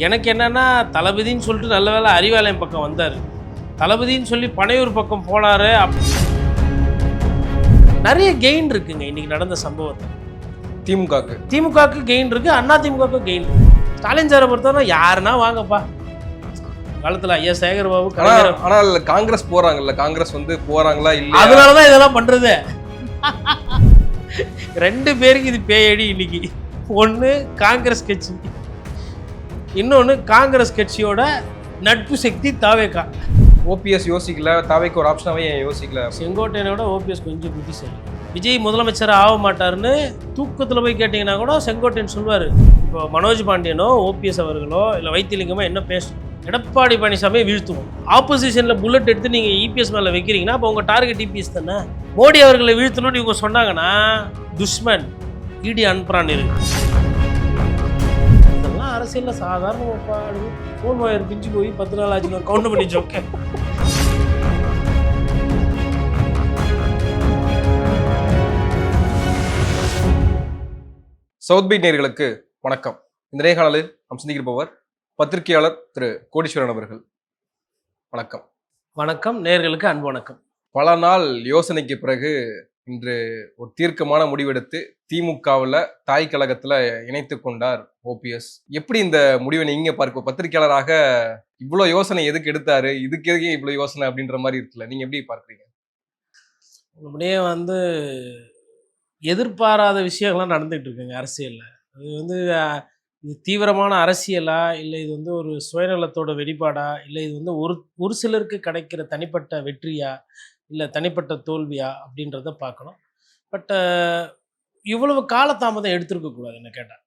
எனக்கு என்னன்னா தளபதின்னு சொல்லிட்டு நல்ல வேளை அறிவாலயம் பக்கம் வந்தார். தளபதின்னு சொல்லி பனையூர் பக்கம் போனார். நிறைய கெயின் இருக்குங்க இன்னைக்கு நடந்த சம்பவத்தில். திமுகவுக்கு கெயின் இருக்கு, அண்ணா திமுகவுக்கு கெயின் இருக்கு. ஸ்டாலின் சாரை பொறுத்தவரை யாருன்னா வாங்கப்பா காலத்தில் ஐயா சேகர் பாபு. ஆனால் காங்கிரஸ் போறாங்கல்ல, காங்கிரஸ் வந்து போறாங்களா இல்லை, அதனாலதான் இதெல்லாம் பண்றது. ரெண்டு பேருக்கு இது பேயடி இன்னைக்கு. ஒன்று காங்கிரஸ் கட்சி, இன்னொன்று காங்கிரஸ் கட்சியோட நட்பு சக்தி தாவேகா. ஓபிஎஸ் யோசிக்கல, தாவேக்கு ஒரு ஆப்ஷனாவே யோசிக்கல. செங்கோட்டையனோட ஓபிஎஸ் கொஞ்சம் புத்திசாலி. விஜய் முதலமைச்சர் ஆக மாட்டாருன்னு தூக்கத்தில் போய் கேட்டிங்கன்னா கூட செங்கோட்டையன் சொல்லுவார். இப்போ மனோஜ் பாண்டியனோ ஓபிஎஸ் அவர்களோ இல்லை வைத்திலிங்கமோ என்ன பேசணும், எடப்பாடி பழனிசாமியை வீழ்த்துவோம். ஆப்போசிஷனில் புல்லட் எடுத்து நீங்கள் இபிஎஸ் மேலே வைக்கிறீங்கன்னா அப்போ உங்கள் டார்கெட் இபிஎஸ் தானே. மோடி அவர்களை வீழ்த்தணும்னு இவங்க சொன்னாங்கன்னா துஷ்மன் இடி அனுப்புறான்னு இருக்கு. இதெல்லாம் அரசியலில் சாதாரண பாடு. ஃபோன் ஒயர் பிஞ்சு போய் 10 நாள் ஆச்சு கவுண்ட் பண்ணி ஜோக்கேன். சவுத் பீட் நேயர்களுக்கு வணக்கம். இந்த நேர்காணலில் நாம் சிந்திக்கப்பவர் பத்திரிகையாளர் திரு கோடீஸ்வரன் அவர்கள். வணக்கம். வணக்கம் நேயர்களுக்கு அன்பு வணக்கம். பல நாள் யோசனைக்கு பிறகு இன்று ஒரு தீர்க்கமான முடிவெடுத்து திமுகவில் தாய் கழகத்தில் இணைத்து கொண்டார் ஓபிஎஸ். எப்படி இந்த முடிவை நீங்க பார்க்க, பத்திரிகையாளராக இவ்வளோ யோசனை எதுக்கு எடுத்தாரு, இதுக்கு எதுக்கே இவ்வளோ யோசனை அப்படின்ற மாதிரி இருக்குல்ல, நீங்க எப்படி பார்க்குறீங்க? அப்படியே எதிர்பாராத விஷயங்கள்லாம் நடந்துகிட்டு இருக்குங்க அரசியலில். அது இது தீவிரமான அரசியலா, இல்லை இது ஒரு சுயநலத்தோட வெளிப்பாடா, இல்லை இது ஒரு சிலருக்கு கிடைக்கிற தனிப்பட்ட வெற்றியா, இல்லை தனிப்பட்ட தோல்வியா அப்படின்றத பார்க்கணும். பட் இவ்வளவு காலதாமதம் எடுத்துருக்கக்கூடாது என்ன கேட்டால்.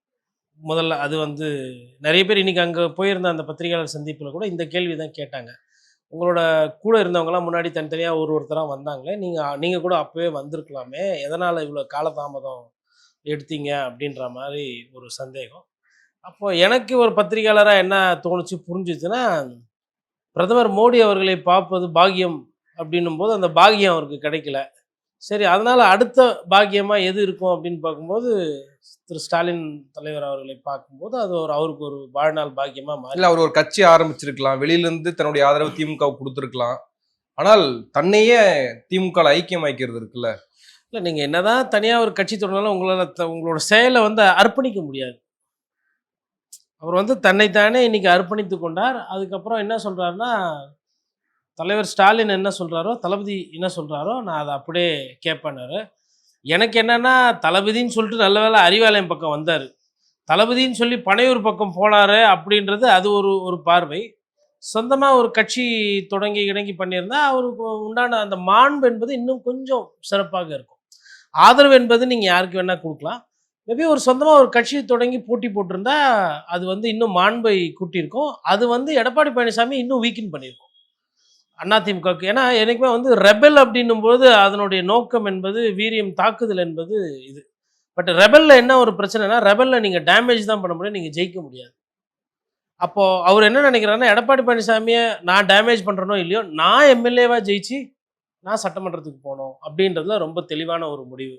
முதல்ல அது நிறைய பேர் இன்றைக்கி அங்கே போயிருந்த அந்த பத்திரிகையாளர் சந்திப்பில் கூட இந்த கேள்வி தான் கேட்டாங்க. உங்களோட கூட இருந்தவங்களாம் முன்னாடி தனித்தனியாக ஒருத்தராக வந்தாங்களே, நீங்கள் கூட அப்போவே வந்திருக்கலாமே, எதனால் இவ்வளோ காலதாமதம் எடுத்தீங்க அப்படின்ற மாதிரி ஒரு சந்தேகம். அப்போது எனக்கு ஒரு பத்திரிகையாளராக என்ன தோணுச்சு புரிஞ்சிச்சுன்னா, பிரதமர் மோடி அவர்களை பார்ப்பது பாக்கியம் அப்படின்னும் போது அந்த பாக்கியம் அவருக்கு கிடைக்கல. சரி, அதனால் அடுத்த பாக்கியமாக எது இருக்கும் அப்படின்னு பார்க்கும்போது திரு ஸ்டாலின் தலைவர் அவர்களை பார்க்கும்போது அது அவருக்கு ஒரு வாழ்நாள் பாக்கியமாக மாறி. இல்லை, அவர் ஒரு கட்சி ஆரம்பிச்சிருக்கலாம், வெளியிலேருந்து தன்னுடைய ஆதரவு திமுகவுக்கு கொடுத்துருக்கலாம். ஆனால் தன்னையே திமுக ஐக்கியம் ஆக்கிறது இருக்குல்ல. இல்லை, நீங்கள் என்னதான் தனியாக ஒரு கட்சி தொடர்னாலும் உங்களோட செயலை அர்ப்பணிக்க முடியாது. அவர் தன்னைத்தானே இன்னைக்கு அர்ப்பணித்து கொண்டார். அதுக்கப்புறம் என்ன சொல்கிறாருன்னா, தலைவர் ஸ்டாலின் என்ன சொல்கிறாரோ, தளபதி என்ன சொல்கிறாரோ நான் அதை அப்படியே கேட்பேன்னாரு. எனக்கு என்னென்னா தளபதின்னு சொல்லிட்டு நல்ல வேளை அறிவாலயம் பக்கம் வந்தார். தளபதின்னு சொல்லி பனையூர் பக்கம் போனார் அப்படின்றது அது ஒரு பார்வை. சொந்தமாக ஒரு கட்சி தொடங்கி பண்ணியிருந்தா அவருக்கு உண்டான அந்த மாண்பு என்பது இன்னும் கொஞ்சம் சிறப்பாக இருக்கும். ஆதரவு என்பது நீங்கள் யாருக்கு வேணால் கொடுக்கலாம். மேபி ஒரு சொந்தமாக ஒரு கட்சி தொடங்கி போட்டி போட்டிருந்தா அது இன்னும் மாண்பை கூட்டியிருக்கும். அது எடப்பாடி பழனிசாமி இன்னும் வீக்கின் பண்ணியிருக்கும் அதிமுகவுக்கு. ஏன்னா எனக்குமே ரெபல் அப்படின்னும்போது அதனுடைய நோக்கம் என்பது வீரியம், தாக்குதல் என்பது இது. பட் ரெபலில் என்ன ஒரு பிரச்சனைனா, ரெபலில் நீங்கள் டேமேஜ் தான் பண்ண முடியும், நீங்கள் ஜெயிக்க முடியாது. அப்போது அவர் என்ன நினைக்கிறாருன்னா, எடப்பாடி பழனிசாமியை நான் டேமேஜ் பண்ணுறனோ இல்லையோ, நான் எம்எல்ஏவாக ஜெயிச்சு நான் சட்டமன்றத்துக்கு போகணும் அப்படின்றதுல ரொம்ப தெளிவான ஒரு முடிவு.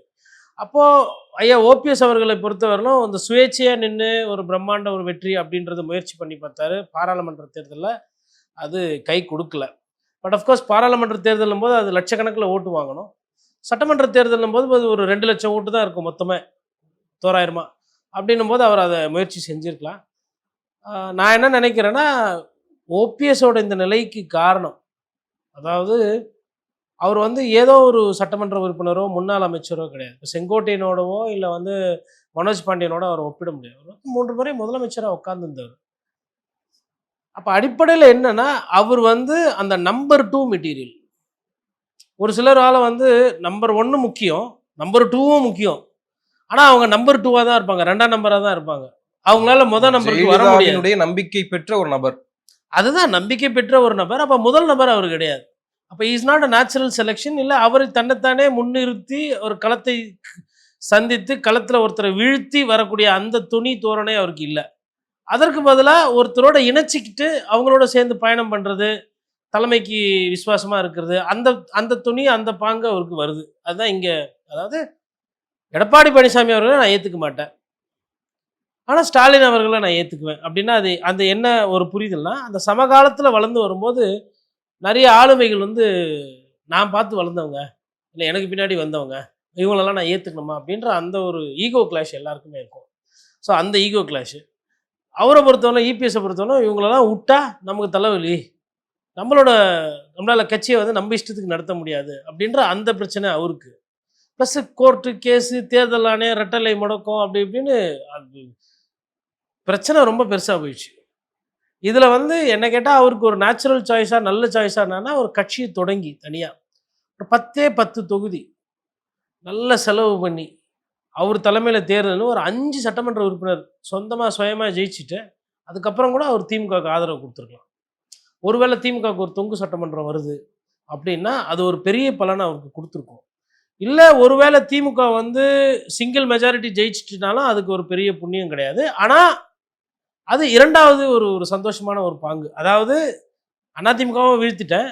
அப்போது ஐயா ஓபிஎஸ் அவர்களை பொறுத்தவரையிலும் இந்த சுயேட்சையாக நின்று ஒரு பிரம்மாண்ட ஒரு வெற்றி அப்படின்றது முயற்சி பண்ணி பார்த்தாரு. பாராளுமன்ற தேர்தலில் அது கை கொடுக்கல. பட் அஃப்கோர்ஸ் பாராளுமன்ற தேர்தலும் போது அது லட்சக்கணக்கில் ஓட்டு வாங்கணும். சட்டமன்ற தேர்தலும் போது அது ஒரு 2 லட்சம் ஓட்டு தான் இருக்கும் மொத்தமே, தோராயிரமாக. அப்படின்னும் போது அவர் அதை முயற்சி செஞ்சுருக்கலாம். நான் என்ன நினைக்கிறேன்னா, ஓபிஎஸோட இந்த நிலைக்கு காரணம், அதாவது அவர் ஏதோ ஒரு சட்டமன்ற உறுப்பினரோ முன்னாள் அமைச்சரோ கிடையாது. இப்போ செங்கோட்டையனோடவோ இல்லை மனோஜ் பாண்டியனோட அவர் ஒப்பிட முடியாது. அவர் 3 முறை முதலமைச்சராக உட்கார்ந்துருந்தார். அப்போ அடிப்படையில் என்னன்னா, அவர் அந்த நம்பர் 2 மெட்டீரியல். ஒரு சிலரால் நம்பர் 1 முக்கியம், நம்பர் 2வும் முக்கியம். ஆனால் அவங்க நம்பர் 2வாக தான் இருப்பாங்க, 2ஆம் நம்பராக தான் இருப்பாங்க. அவங்களால முதல் நம்பருக்கு வர முடியாது. நம்பிக்கை பெற்ற ஒரு நபர், அதுதான் நம்பிக்கை பெற்ற ஒரு நபர். அப்போ முதல் நபர் அவர் கிடையாது. அப்போ is not a natural selection. இல்லை, அவர் தன்னைத்தானே முன்னிறுத்தி ஒரு களத்தை சந்தித்து களத்தில் ஒருத்தரை வீழ்த்தி வரக்கூடிய அந்த துணி தோரணை அவருக்கு இல்லை. அதற்கு பதிலாக ஒருத்தரோட இணைச்சிக்கிட்டு அவங்களோட சேர்ந்து பயணம் பண்ணுறது, தலைமைக்கு விசுவாசமாக இருக்கிறது, அந்த துணி அந்த பாங்கு அவருக்கு வருது. அதுதான் இங்கே. அதாவது எடப்பாடி பழனிசாமி அவர்களை நான் ஏற்றுக்க மாட்டேன். ஆனால் ஸ்டாலின் அவர்களை நான் ஏற்றுக்குவேன். அப்படின்னா அது அந்த என்ன ஒரு புரிதல்னா, அந்த சமகாலத்தில் வளர்ந்து வரும்போது நிறைய ஆளுமைகள் வந்து நான் பார்த்து வளர்ந்தவங்க, இல்லை எனக்கு பின்னாடி வந்தவங்க, இவங்களெல்லாம் நான் ஏற்றுக்கணுமா அப்படின்ற அந்த ஒரு ஈகோ கிளாஷ் எல்லாருக்குமே இருக்கும். ஸோ அந்த ஈகோ கிளாஷ் அவரை பொறுத்தவரை, இபிஎஸ்ஸை பொறுத்தவரை இவங்களெல்லாம் விட்டா நமக்கு தலைவலி, நம்மளோட நம்மளால் கட்சியை வந்து நம்ம இஷ்டத்துக்கு நடத்த முடியாது அப்படின்ற அந்த பிரச்சனை அவருக்கு. ப்ளஸ் கோர்ட்டு கேஸு, தேர்தல் ஆணையம், ரெட்டலை முடக்கம் அப்படி இப்படின்னு அது பிரச்சனை ரொம்ப பெருசாக போயிடுச்சு. இதில் வந்து என்ன கேட்டால் அவருக்கு ஒரு நேச்சுரல் சாய்ஸாக நல்ல சாய்ஸாக என்னன்னா, ஒரு கட்சியை தொடங்கி தனியாக ஒரு 10 தொகுதி நல்ல செலவு பண்ணி அவர் தலைமையில் தேர்தல் ஒரு 5 சட்டமன்ற உறுப்பினர் சொந்தமாக சுயமாக ஜெயிச்சுட்டு அதுக்கப்புறம் கூட அவர் திமுகவுக்கு ஆதரவு கொடுத்துருக்கலாம். ஒருவேளை திமுகவுக்கு ஒரு தொங்கு சட்டமன்றம் வருது அப்படின்னா அது ஒரு பெரிய பலனை அவருக்கு கொடுத்துருக்கும். இல்லை ஒருவேளை திமுக வந்து சிங்கிள் மெஜாரிட்டி ஜெயிச்சிட்டுனாலும் அதுக்கு ஒரு பெரிய புண்ணியம் கிடையாது. ஆனால் அது இரண்டாவது ஒரு ஒரு சந்தோஷமான ஒரு பாங்கு. அதாவது அதிமுகவும் வீழ்த்திட்டேன்,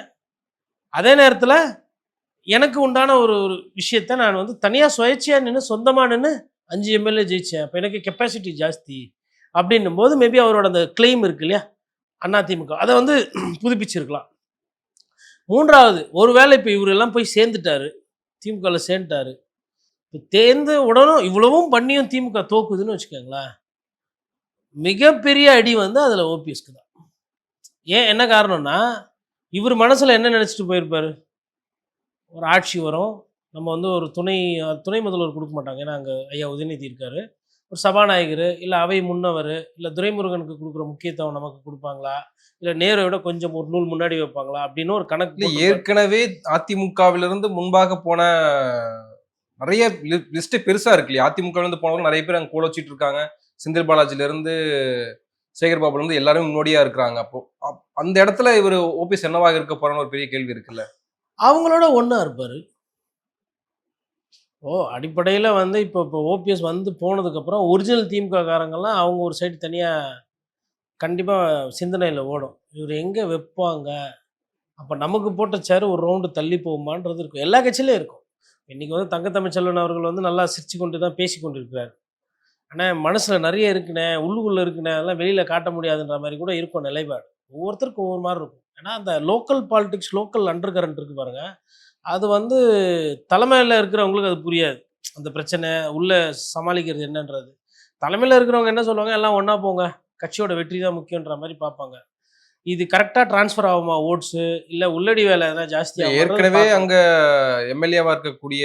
அதே நேரத்தில் எனக்கு உண்டான ஒரு ஒரு விஷயத்த நான் வந்து தனியாக சுயேட்சையாக நின்று சொந்தமாக நின்று 5 எம்எல்ஏ ஜெயித்தேன், அப்போ எனக்கு கெப்பாசிட்டி ஜாஸ்தி அப்படின்னும் போது மேபி அவரோட அந்த கிளைம் இருக்கு இல்லையா அதிமுக, அதை வந்து புதுப்பிச்சிருக்கலாம். மூன்றாவது ஒருவேளை இப்போ இவரெல்லாம் போய் சேர்ந்துட்டாரு, திமுகவில் சேர்ந்துட்டாரு, இப்போ தேர்ந்து உடனும் இவ்வளவும் பண்ணியும் திமுக தோக்குதுன்னு வச்சுக்கோங்களேன், மிகப்பெரிய அடி வந்து அதில் ஓபிஎஸ்க்கு தான். ஏன் என்ன காரணம்னா, இவர் மனசில் என்ன நினச்சிட்டு போயிருப்பார், ஒரு ஆட்சி வரும், நம்ம வந்து ஒரு துணை முதல்வர் கொடுக்க மாட்டாங்க, ஏன்னா அங்கே ஐயா உதயநிதி இருக்கார், ஒரு சபாநாயகர் இல்லை அவை முன்னவர் இல்லை துரைமுருகனுக்கு கொடுக்குற முக்கியத்துவம் நமக்கு கொடுப்பாங்களா, இல்லை நேரை விட கொஞ்சம் ஒரு நூல் முன்னாடி வைப்பாங்களா அப்படின்னு ஒரு கணக்கு. ஏற்கனவே அதிமுகவிலிருந்து முன்பாக போன நிறைய லிஸ்ட் பெருசா இருக்கு இல்லையா, அதிமுகவிலிருந்து போனவங்க நிறைய பேர் அங்கே கூட வச்சுட்டு இருக்காங்க, செந்தில் பாலாஜிலிருந்து சேகர் பாபுலேருந்து எல்லாரும் முன்னோடியா இருக்கிறாங்க. அப்போ அந்த இடத்துல இவர் ஓபிஎஸ் என்னவாக இருக்க போறான்னு ஒரு பெரிய கேள்வி இருக்குல்ல. அவங்களோட ஒன்றா இருப்பார். அடிப்படையில் வந்து இப்போ ஓபிஎஸ் வந்து போனதுக்கப்புறம் ஒரிஜினல் திமுக காரங்கள்லாம் அவங்க ஒரு சைடு தனியாக கண்டிப்பாக சிந்தனையில் ஓடும், இவர் எங்கே வைப்பாங்க, அப்போ நமக்கு போட்ட சேர் ஒரு ரவுண்டு தள்ளி போகுமான்றது இருக்கும், எல்லா கட்சியிலையும் இருக்கும். இன்றைக்கி வந்து தங்கத்தமிழ்ச்செல்வன் அவர்கள் வந்து நல்லா சிரிச்சு கொண்டு தான் பேசி கொண்டு இருக்கிறார். ஆனால் மனசில் நிறைய இருக்குண்ணே, உள்ளுக்குள்ளே இருக்குண்ணே, அதெல்லாம் வெளியில் காட்ட முடியாதுன்ற மாதிரி கூட இருக்கும் நிலைப்பாடு. ஒவ்வொருத்தருக்கும் ஒவ்வொரு மாதிரி இருக்கும். ஏன்னா அந்த local politics, local under current இருக்குது பாருங்கள், அது வந்து தலைமையில் இருக்கிறவங்களுக்கு அது புரியாது. அந்த பிரச்சனை உள்ளே சமாளிக்கிறது என்னன்றது தலைமையில் இருக்கிறவங்க என்ன சொல்லுவாங்க, எல்லாம் ஒன்றா போங்க, கட்சியோட வெற்றி தான் முக்கியன்ற மாதிரி பார்ப்பாங்க. இது கரெக்டாக டிரான்ஸ்ஃபர் ஆகுமா ஓட்ஸு, இல்லை உள்ளடி வேலை எதாவது ஜாஸ்தியாக? ஏற்கனவே அங்கே எம்எல்ஏவாக இருக்கக்கூடிய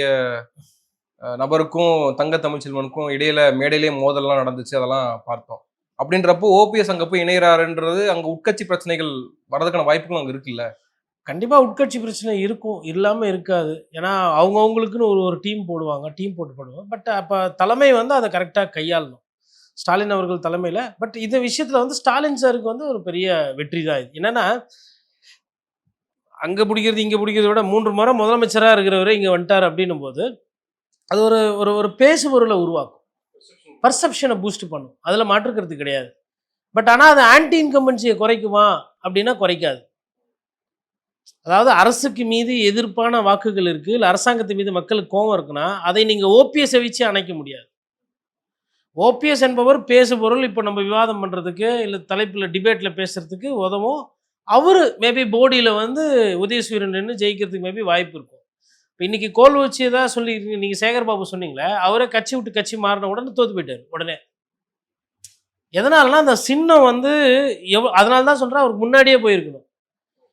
நபருக்கும் தங்க தமிழ்ச்செல்வனுக்கும் இடையில மேடையிலே மோதல்லாம் நடந்துச்சு, அதெல்லாம் பார்த்தோம். அப்படின்றப்போ ஓபிஎஸ் அங்கே போய் இணைகிறாருன்றது அங்கே உட்கட்சி பிரச்சனைகள் வரதுக்கான வாய்ப்புகளும் அங்கே இருக்குல்ல. கண்டிப்பாக உட்கட்சி பிரச்சனை இருக்கும், இல்லாமல் இருக்காது. ஏன்னா அவங்கவுங்களுக்குன்னு ஒரு ஒரு டீம் போடுவாங்க. பட் அப்போ தலைமை வந்து அதை கரெக்டாக கையாளணும், ஸ்டாலின் அவர்கள் தலைமையில். பட் இந்த விஷயத்தில் வந்து ஸ்டாலின் சாருக்கு வந்து ஒரு பெரிய வெற்றி தான் இது. என்னென்னா அங்கே பிடிக்கிறது இங்கே பிடிக்கிறத விட 3 முறை முதலமைச்சராக இருக்கிறவரே இங்கே வந்துட்டார் அப்படின்னும் போது அது ஒரு ஒரு ஒரு பேசுபொருளை உருவாக்கும், பர்செப்ஷனை பூஸ்ட் பண்ணும், அதில் மாற்றுக்கிறது கிடையாது. பட் ஆனால் அது ஆன்டி இன்கம்பன்சியை குறைக்குமா அப்படின்னா குறைக்காது. அதாவது அரசுக்கு மீது எதிர்ப்பான வாக்குகள் இருக்குது, இல்லை அரசாங்கத்து மீது மக்களுக்கு கோபம் இருக்குன்னா அதை நீங்கள் ஓபிஎஸ்ஸை வச்சு அணைக்க முடியாது. ஓபிஎஸ் என்பவர் பேசுபொருள், இப்போ நம்ம விவாதம் பண்ணுறதுக்கு இல்லை தலைப்பில் டிபேட்டில் பேசுகிறதுக்கு உதவும். அவர் மேபி போடியில் வந்து உதயசூரியன் நின்று ஜெயிக்கிறதுக்கு மேபி வாய்ப்பு இருக்கும். இப்போ இன்றைக்கி கோல் வச்சு தான் சொல்லி நீங்கள் சேகர் பாபு சொன்னீங்களே, அவரே கட்சி விட்டு கட்சி மாறின உடனே தோற்று போயிட்டார் உடனே. எதனாலனா அந்த சின்னம் வந்து அதனால தான் சொல்கிறேன், அவருக்கு முன்னாடியே போயிருக்கணும்.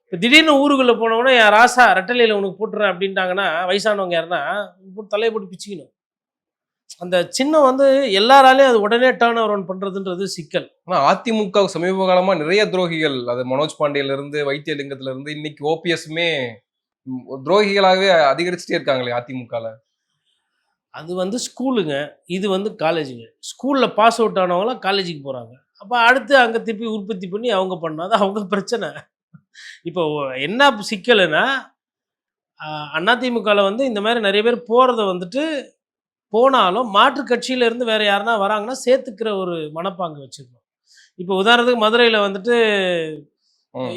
இப்போ திடீர்னு ஊருக்குள்ளே போனவுடனே என் ராசா ரெட்டலையில் உனக்கு போட்டுறேன் அப்படின்ட்டாங்கன்னா வயசானவங்க யாருன்னா தலையை போட்டு பிச்சுக்கணும். அந்த சின்னம் வந்து எல்லாராலையும் அது உடனே டேர்ன் ஓவர் பண்ணுறதுன்றது சிக்கல். ஆனால் அதிமுக சமீப காலமாக நிறைய துரோகிகள், அது மனோஜ் பாண்டியிலிருந்து வைத்தியலிங்கத்திலிருந்து இன்னைக்கு ஓபிஎஸ்மே துரோகிகளாகவே அதிகரிச்சுட்டே இருக்காங்களே அதிமுகவில். அது வந்து ஸ்கூலுங்க, இது வந்து காலேஜுங்க. ஸ்கூலில் பாஸ் அவுட் ஆனவங்களாம் காலேஜுக்கு போகிறாங்க, அப்போ அடுத்து அங்கே திருப்பி உற்பத்தி பண்ணி அவங்க பண்ணாதான் அவங்க பிரச்சனை. இப்போ என்ன சிக்கல்னா, அதிமுகவில் வந்து இந்த மாதிரி நிறைய பேர் போகிறத வந்துட்டு போனாலும் மாற்று கட்சியிலேருந்து வேறு யாருன்னா வராங்கன்னா சேர்த்துக்கிற ஒரு மனப்பாங்கு வச்சுருக்கோம். இப்போ உதாரணத்துக்கு மதுரையில் வந்துட்டு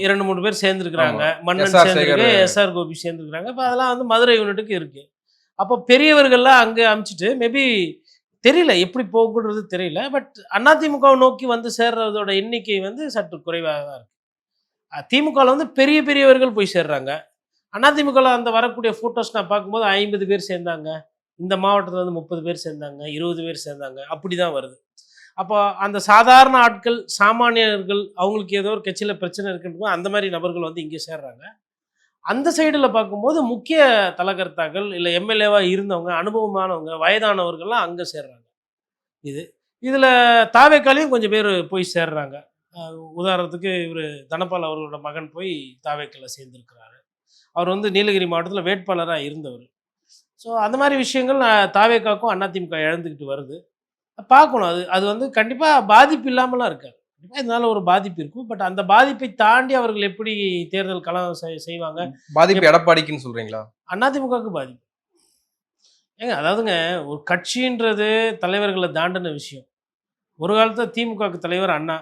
2-3 பேர் சேர்ந்துருக்குறாங்க, மன்னன் சேர்ந்துருக்கு, எஸ்ஆர் கோபி சேர்ந்துருக்குறாங்க. இப்போ அதெல்லாம் வந்து மதுரை யூனிட்டுக்கு இருக்குது. அப்போ பெரியவர்கள்லாம் அங்கே அனுப்பிச்சிட்டு மேபி தெரியல எப்படி போகுன்றது தெரியல. பட் அதிமுகவை நோக்கி வந்து சேர்றதோட எண்ணிக்கை வந்து சற்று குறைவாக தான் இருக்கு. திமுகவில் வந்து பெரிய பெரியவர்கள் போய் சேர்றாங்க. அதிமுகவில் அந்த வரக்கூடிய ஃபோட்டோஸ் நான் பார்க்கும்போது 50 பேர் சேர்ந்தாங்க, இந்த மாவட்டத்தில் வந்து 30 பேர் சேர்ந்தாங்க, 20 பேர் சேர்ந்தாங்க, அப்படி தான் வருது. அப்போ அந்த சாதாரண ஆட்கள், சாமானியர்கள், அவங்களுக்கு ஏதோ ஒரு கட்சியில் பிரச்சனை இருக்குன்னு அந்த மாதிரி நபர்கள் வந்து இங்கே சேர்றாங்க. அந்த சைடில் பார்க்கும்போது முக்கிய தலகர்த்தாக்கள் இல்லை எம்எல்ஏவா இருந்தவங்க, அனுபவமானவங்க, வயதானவர்கள்லாம் அங்கே சேர்றாங்க. இது இதில் தாவேக்காலையும் கொஞ்சம் பேர் போய் சேர்றாங்க. உதாரணத்துக்கு இவர் தனபால் அவர்களோட மகன் போய் தாவேக்கால சேர்ந்திருக்கிறாரு. அவர் வந்து நீலகிரி மாவட்டத்தில் வேட்பாளராக இருந்தவர். ஸோ அந்த மாதிரி விஷயங்கள் தாவேக்காக்கும் அதிமுக இழந்துக்கிட்டு வருது. பார்க்கணும். அது அது வந்து கண்டிப்பாக பாதிப்பு இல்லாமலாம் இருக்காது. கண்டிப்பாக இதனால ஒரு பாதிப்பு இருக்கும். பட் அந்த பாதிப்பை தாண்டி அவர்கள் எப்படி தேர்தல் களம் செய்வாங்க. பாதிப்பு எடப்பாடிக்குன்னு சொல்றீங்களா? அதிமுகவுக்கு பாதிப்பு. ஏங்க அதாவதுங்க, ஒரு கட்சின்றது தலைவர்களை தாண்டின விஷயம். ஒரு காலத்தில் திமுகவுக்கு தலைவர் அண்ணா,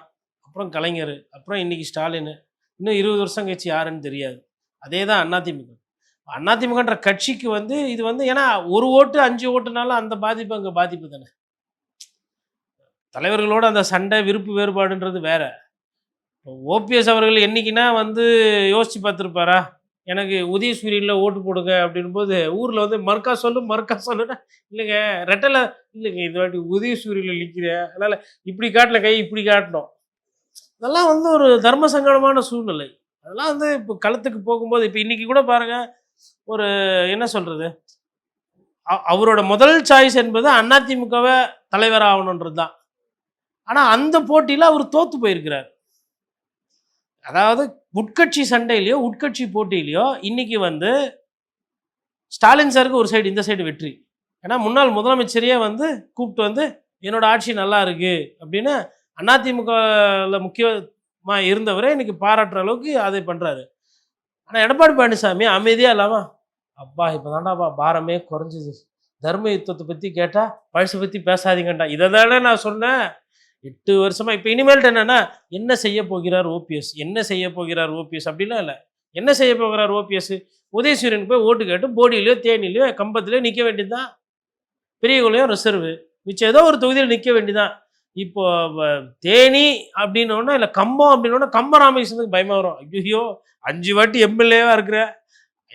அப்புறம் கலைஞர், அப்புறம் இன்னைக்கு ஸ்டாலின், இன்னும் 20 வருஷம் கழிச்சு யாருன்னு தெரியாது. அதே தான் அதிமுக. அதிமுகன்ற கட்சிக்கு வந்து இது வந்து ஏன்னா ஒரு ஓட்டு 5 ஓட்டுனாலும் அந்த பாதிப்பு அங்கே பாதிப்பு தானே. தலைவர்களோட அந்த சண்டை விருப்பு வேறுபாடுன்றது வேற. ஓபிஎஸ் அவர்கள் என்னைக்குன்னா வந்து யோசிச்சு பார்த்துருப்பாரா, எனக்கு உதயசூரியனில் ஓட்டு போடுங்க அப்படின்போது ஊரில் வந்து மறுக்கா சொல்லுன்னா இல்லைங்க ரெட்டலை இல்லைங்க இது வாட்டி உதயசூரியனில் நிற்கிறேன், அதனால் இப்படி காட்டின கை இப்படி காட்டணும். அதெல்லாம் வந்து ஒரு தர்ம சங்கடமான சூழ்நிலை. அதெல்லாம் வந்து இப்போ களத்துக்கு போகும்போது இப்போ இன்னைக்கு கூட பாருங்க, ஒரு என்ன சொல்றது, அவரோட முதல் சாய்ஸ் என்பது அதிமுகவை தலைவர் ஆகணுன்றது தான். ஆனால் அந்த போட்டியில் அவர் தோத்து போயிருக்கிறார். அதாவது உட்கட்சி சண்டையிலையோ உட்கட்சி போட்டியிலையோ இன்னைக்கு வந்து ஸ்டாலின் சாருக்கு ஒரு சைடு, இந்த சைடு வெற்றி. ஏன்னா முன்னாள் முதலமைச்சரையே வந்து கூப்பிட்டு வந்து என்னோட ஆட்சி நல்லா இருக்கு அப்படின்னு அதிமுகவில் முக்கியமாக இருந்தவரே இன்னைக்கு பாராட்டுற அளவுக்கு அதை பண்ணுறாரு. ஆனால் எடப்பாடி பழனிசாமி அமைதியாக இல்லாமல் அப்பா இப்போ தாண்டாப்பா பாரமே குறைஞ்சிது, தர்ம யுத்தத்தை பற்றி கேட்டால் பழசை பற்றி பேசாதீங்கண்டா, இதை தானே நான் சொன்னேன் 8 வருஷமா. இப்போ இனிமேல்ட்டு என்னன்னா என்ன செய்ய போகிறார் ஓபிஎஸ், என்ன செய்ய போகிறார் ஓபிஎஸ் அப்படிலாம் இல்லை. என்ன செய்ய போகிறார் ஓபிஎஸ், உதயசூரியனுக்கு போய் ஓட்டு கேட்டு போடியிலையோ தேனிலையோ கம்பத்திலையோ நிற்க வேண்டியது தான். பெரியகுளையும் ரிசர்வு மிச்சம் ஏதோ ஒரு தொகுதியில் நிற்க வேண்டியதான். இப்போ தேனி அப்படின்னோன்னா இல்லை கம்பம் அப்படின்னோன்னா கம்ப ராமகிருஷ்ணனுக்கு பயமாக வரும். ஐயோ 5 வாட்டி எம்எல்ஏவாக இருக்கிற,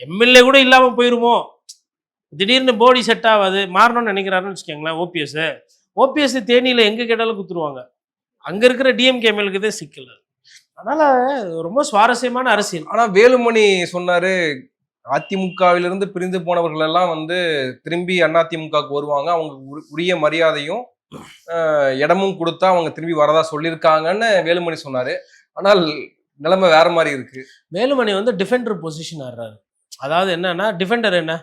எம்எல்ஏ கூட இல்லாமல் போயிருமோ, திடீர்னு போடி செட் ஆகாது மாறணும்னு நினைக்கிறாருன்னு வச்சுக்கோங்களேன். ஓபிஎஸ் தேனியில் எங்கே கேட்டாலும் குத்துருவாங்க. அங்கே இருக்கிற டிஎம்கே எம்எல்ஏக்கு தான் சிக்கல். அதனால் ரொம்ப சுவாரஸ்யமான அரசியல். ஆனால் வேலுமணி சொன்னார், அதிமுகவிலிருந்து பிரிந்து போனவர்கள் எல்லாம் வந்து திரும்பி அதிமுகவுக்கு வருவாங்க, அவங்க உரிய மரியாதையும் இடமும் கொடுத்தா அவங்க திரும்பி வரதா சொல்லியிருக்காங்கன்னு வேலுமணி சொன்னார். ஆனால் நிலைமை வேற மாதிரி இருக்கு. வேலுமணி வந்து டிஃபெண்டர் பொசிஷன் ஆடுறாரு. அதாவது என்னன்னா, டிஃபெண்டர் என்ன,